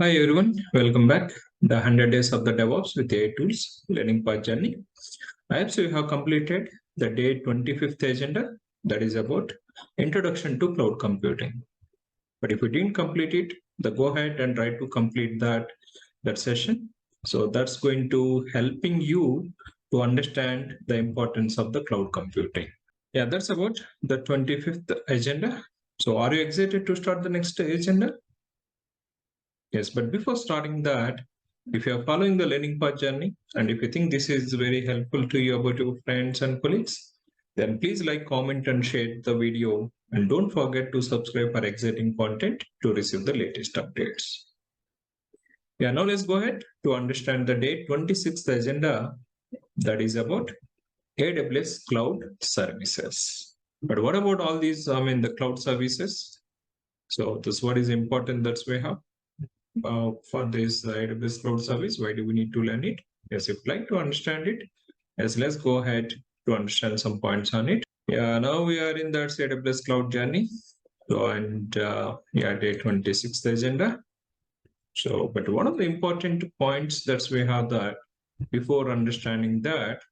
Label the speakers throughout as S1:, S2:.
S1: Hi everyone, welcome back. The 100 days of the DevOps with AI tools learning path journey. I hope so you have completed the day 25th agenda that is about introduction to cloud computing. But if you didn't complete it, then go ahead and try to complete that session. So that's going to helping you to understand the importance of the cloud computing. Yeah, that's about the 25th agenda. So are you excited to start the next agenda? Yes, but before starting that, if you are following the learning path journey and if you think this is very helpful to you about your friends and colleagues, then please like, comment, and share the video. And don't forget to subscribe for exciting content to receive the latest updates. Yeah, now let's go ahead to understand the day 26th agenda that is about AWS cloud services. But what about all these, the cloud services? So this what is important that we have. For this AWS cloud service. Why do we need to learn it? Yes, if you'd like to understand it, yes, let's go ahead to understand some points on it. Yeah, now we are in that AWS cloud journey. So, and day 26th agenda. So, but one of the important points that we have that before understanding that,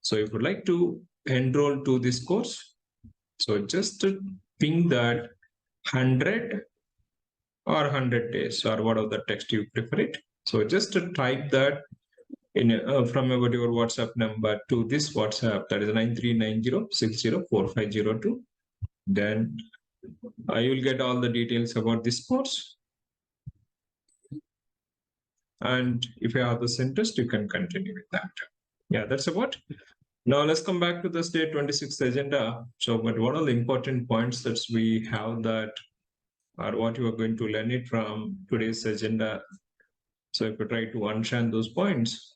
S1: so if you'd like to enroll to this course, so just ping that 100 or 100 days or whatever the text you prefer it. So just to type that in from about your WhatsApp number to this WhatsApp, that is 9390604502. Then you will get all the details about this course. And if you have this interest, you can continue with that. Yeah, that's about. Now let's come back to this day 26th agenda. So, but what are the important points that we have that or what you are going to learn it from today's agenda? So if you try to understand those points.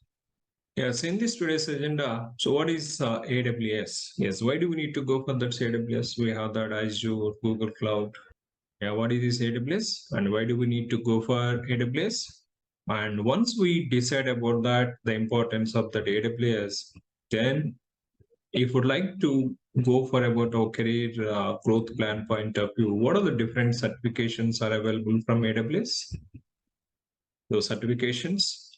S1: Yes, in this today's agenda, so what is AWS? Yes, why do we need to go for that AWS? We have that Azure, Google Cloud. Yeah, what is this AWS and why do we need to go for AWS? And once we decide about that, the importance of that AWS, then if would like to go for about our career growth plan point of view, what are the different certifications are available from AWS? Those certifications.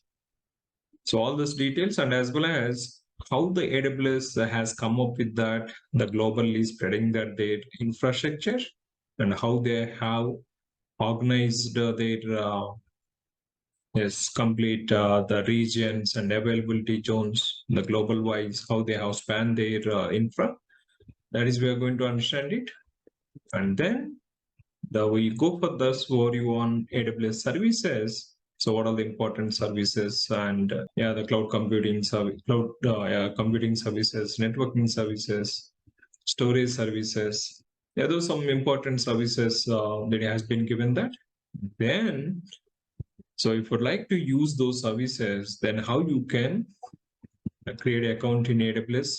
S1: So all these details and as well as how the AWS has come up with that, the globally spreading that their infrastructure and how they have organized their complete the regions and availability zones, the global wise, how they have spanned their infra. That is we are going to understand it. And then we go for this overview on AWS services. So what are the important services and the cloud computing service, computing services, networking services, storage services. Yeah, those are some important services that has been given that. Then, so if you'd like to use those services, then how you can create an account in AWS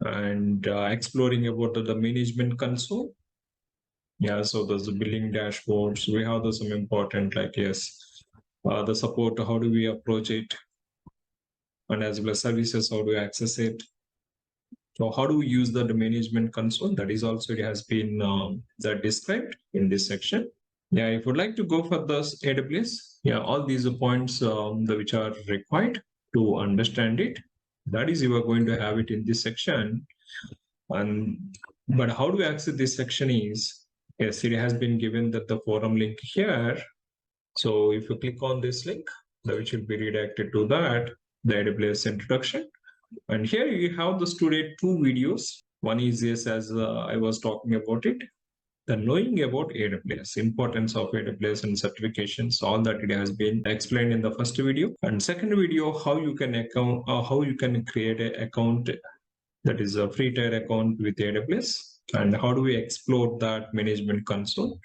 S1: and exploring about the management console. Yeah, so there's the billing dashboards. We have some important like the support, how do we approach it, and as well as services, how do we access it. So how do we use the management console? That is also it has been that described in this section. Yeah, if you'd like to go for this AWS, yeah, all these points which are required to understand it. That is you are going to have it in this section. And but how do we access this section is, yes, it has been given that the forum link here. So if you click on this link, which will be redirected to that, the AWS introduction. And here you have the today two videos. One is yes, as I was talking about it, the knowing about AWS, importance of AWS and certifications, all that it has been explained in the first video. And second video, how you can create an account that is a free tier account with AWS, and how do we explore that management console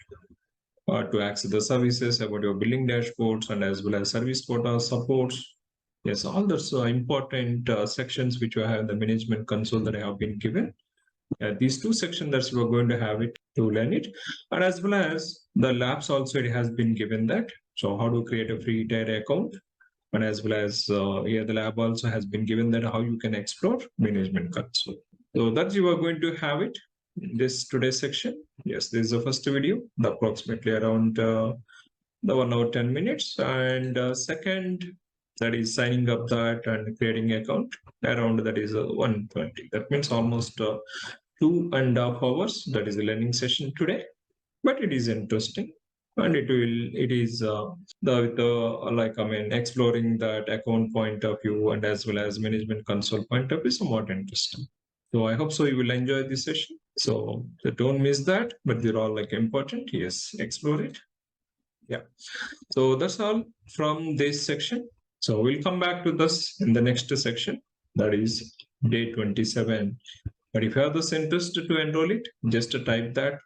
S1: to access the services about your billing dashboards and as well as service quota supports. Yes, all those important sections which we have in the management console that I have been given. These two sections that we're going to have it to learn it, and as well as the labs also it has been given that. So how to create a free tier account, and as well as the lab also has been given that how you can explore management console. So that you are going to have it in this today's section. Yes, this is the first video, the approximately around the 1 hour 10 minutes, and second, that is signing up that and creating account, around that is 120. That means almost 2.5 hours. That is a learning session today, but it is interesting, and it is exploring that account point of view and as well as management console point of view, somewhat interesting. So I hope so you will enjoy this session. So don't miss that, but they're all like important. Yes, explore it. Yeah. So that's all from this section. So we'll come back to this in the next section, that is day 27. But if you have this interest to enroll it, just type that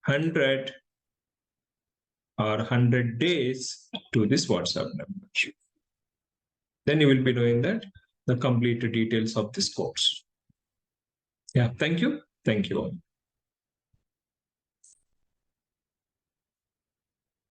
S1: 100 or 100 days to this WhatsApp number. Then you will be knowing that the complete details of this course. Yeah, thank you. Thank you all.